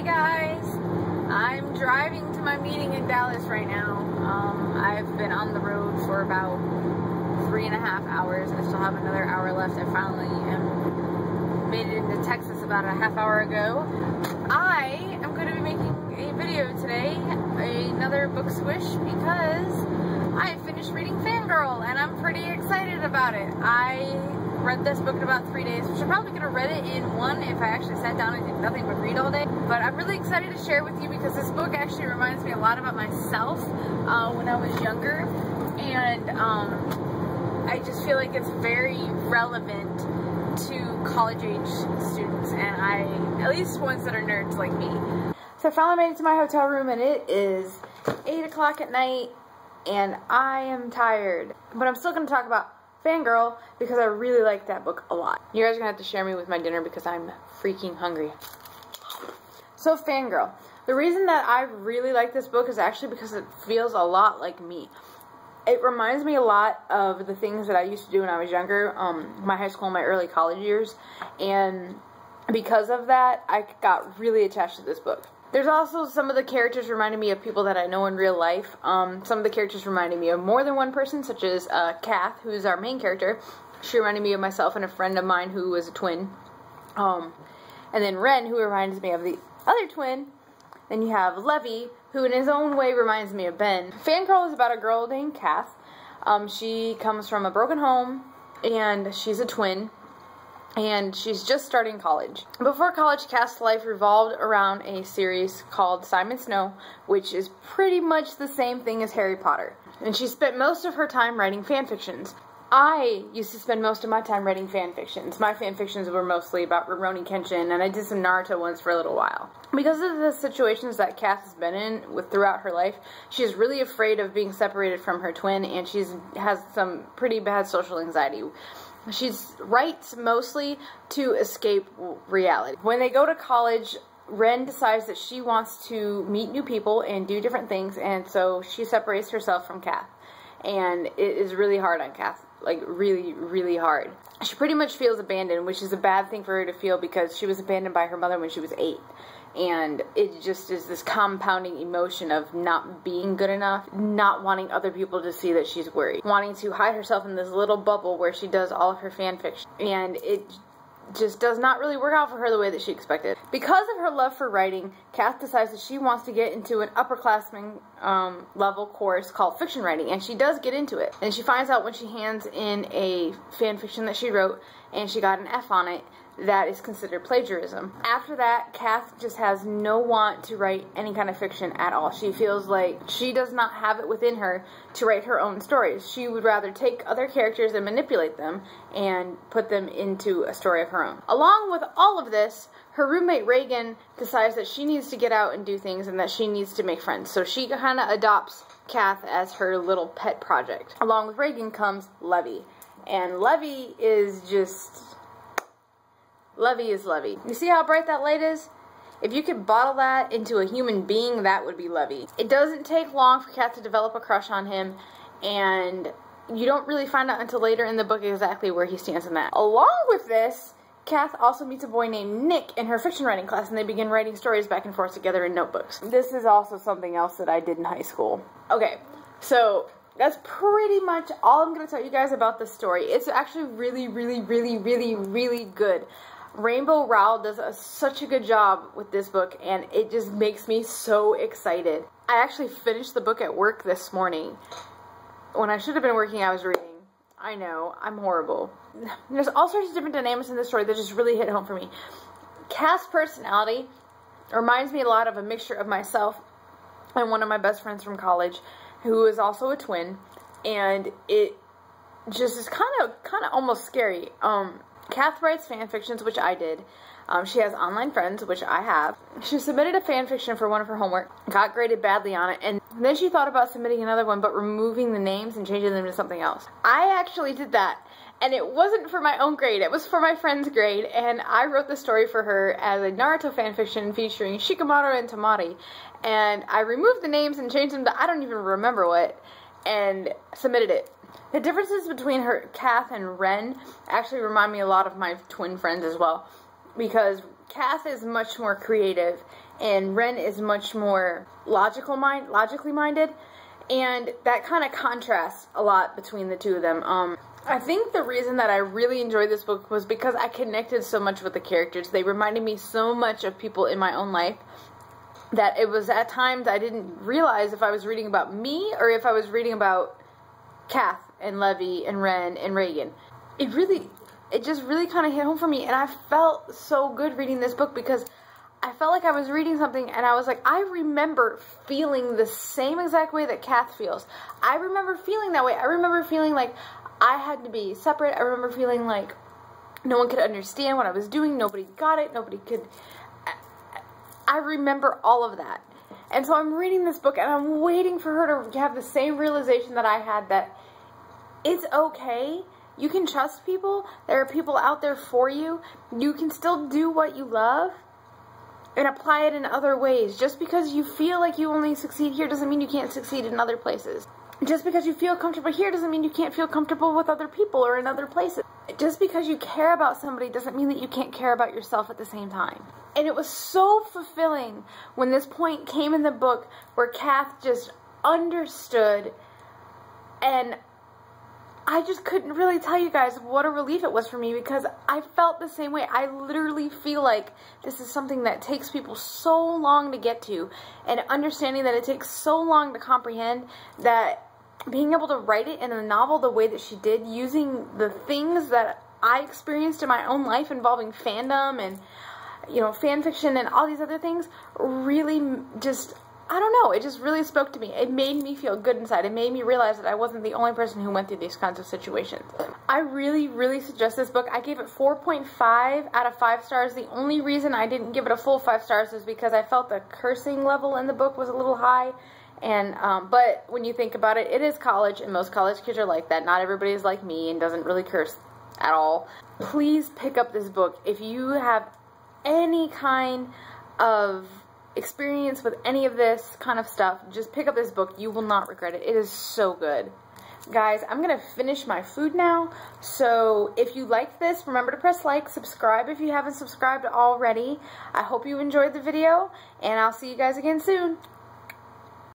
guys, I'm driving to my meeting in Dallas right now. I've been on the road for about 3.5 hours. I still have another hour left. I finally made it into Texas about a half hour ago. I am going to be making a video today, another book squish, because I finished reading Fangirl and I'm pretty excited about it. I read this book in about 3 days, which I probably could have read it in one if I actually sat down and did nothing but read all day. But I'm really excited to share with you because this book actually reminds me a lot about myself when I was younger, and I just feel like it's very relevant to college age students, and at least ones that are nerds like me. So I finally made it to my hotel room and it is 8 o'clock at night and I am tired. But I'm still going to talk about Fangirl because I really like that book a lot. You guys are going to have to share me with my dinner because I'm freaking hungry. So Fangirl. The reason that I really like this book is actually because it feels a lot like me. It reminds me a lot of the things that I used to do when I was younger, my high school and my early college years, and because of that, I got really attached to this book. There's also some of the characters reminding me of people that I know in real life. Some of the characters reminding me of more than one person, such as Kath, who's our main character. She reminded me of myself and a friend of mine who was a twin. And then Ren, who reminds me of the other twin. Then you have Levy, who in his own way reminds me of Ben. Fangirl is about a girl named Kath. She comes from a broken home, and she's a twin. And she's just starting college. Before college, Kath's life revolved around a series called Simon Snow, which is pretty much the same thing as Harry Potter. And she spent most of her time writing fanfictions. I used to spend most of my time writing fanfictions. My fanfictions were mostly about Rurouni Kenshin, and I did some Naruto ones for a little while. Because of the situations that Kath has been in throughout her life, she's really afraid of being separated from her twin, and she has some pretty bad social anxiety. She writes mostly to escape reality. When they go to college, Ren decides that she wants to meet new people and do different things, and so she separates herself from Kath. And it is really hard on Kath. Like, really, really hard. She pretty much feels abandoned, which is a bad thing for her to feel because she was abandoned by her mother when she was 8. And it just is this compounding emotion of not being good enough, not wanting other people to see that she's worried, wanting to hide herself in this little bubble where she does all of her fanfiction. And it just does not really work out for her the way that she expected. Because of her love for writing, Kath decides that she wants to get into an upperclassman level course called fiction writing, and she does get into it. And she finds out when she hands in a fanfiction that she wrote, and she got an F on it, that is considered plagiarism. After that, Kath just has no want to write any kind of fiction at all. She feels like she does not have it within her to write her own stories. She would rather take other characters and manipulate them and put them into a story of her own. Along with all of this, her roommate Reagan decides that she needs to get out and do things and that she needs to make friends. So she kind of adopts Kath as her little pet project. Along with Reagan comes Levy. And Levy is just... Levy is Levy. You see how bright that light is? If you could bottle that into a human being, that would be Levy. It doesn't take long for Kath to develop a crush on him, and you don't really find out until later in the book exactly where he stands in that. Along with this, Kath also meets a boy named Nick in her fiction writing class, and they begin writing stories back and forth together in notebooks. This is also something else that I did in high school. Okay, so that's pretty much all I'm going to tell you guys about this story. It's actually really, really, really, really, really good. Rainbow Rowell does such a good job with this book, and it just makes me so excited. I actually finished the book at work this morning. When I should have been working, I was reading. I know, I'm horrible. There's all sorts of different dynamics in this story that just really hit home for me. Kath's personality reminds me a lot of a mixture of myself and one of my best friends from college, who is also a twin, and it just is kind of almost scary. Kath writes fanfictions, which I did. She has online friends, which I have. She submitted a fanfiction for one of her homework, got graded badly on it, and then she thought about submitting another one, but removing the names and changing them to something else. I actually did that, and it wasn't for my own grade, it was for my friend's grade, and I wrote the story for her as a Naruto fanfiction featuring Shikamaru and Tamari, and I removed the names and changed them to I don't even remember what, and submitted it. The differences between Kath and Ren actually remind me a lot of my twin friends as well, because Kath is much more creative, and Ren is much more logically minded, and that kind of contrasts a lot between the two of them. I think the reason that I really enjoyed this book was because I connected so much with the characters. They reminded me so much of people in my own life that it was at times I didn't realize if I was reading about me or if I was reading about Kath and Levi and Ren and Reagan. It just really kind of hit home for me, and I felt so good reading this book because I felt like I was reading something and I was like, I remember feeling the same exact way that Kath feels. I remember feeling that way. I remember feeling like I had to be separate. I remember feeling like no one could understand what I was doing. Nobody got it. Nobody could. I remember all of that. And so I'm reading this book and I'm waiting for her to have the same realization that I had, that it's okay. You can trust people. There are people out there for you. You can still do what you love and apply it in other ways. Just because you feel like you only succeed here doesn't mean you can't succeed in other places. Just because you feel comfortable here doesn't mean you can't feel comfortable with other people or in other places. Just because you care about somebody doesn't mean that you can't care about yourself at the same time. And it was so fulfilling when this point came in the book where Kath just understood, and I just couldn't really tell you guys what a relief it was for me, because I felt the same way. I literally feel like this is something that takes people so long to get to, and understanding that it takes so long to comprehend, that being able to write it in a novel the way that she did, using the things that I experienced in my own life involving fandom and, you know, fan fiction and all these other things, really just, I don't know, it just really spoke to me. It made me feel good inside. It made me realize that I wasn't the only person who went through these kinds of situations. I really, really suggest this book. I gave it 4.5 out of 5 stars. The only reason I didn't give it a full 5 stars is because I felt the cursing level in the book was a little high. And, but when you think about it, it is college, and most college kids are like that. Not everybody is like me and doesn't really curse at all. Please pick up this book. If you have any kind of experience with any of this kind of stuff, just pick up this book. You will not regret it. It is so good. Guys, I'm going to finish my food now. So if you liked this, remember to press like, subscribe if you haven't subscribed already. I hope you enjoyed the video, and I'll see you guys again soon.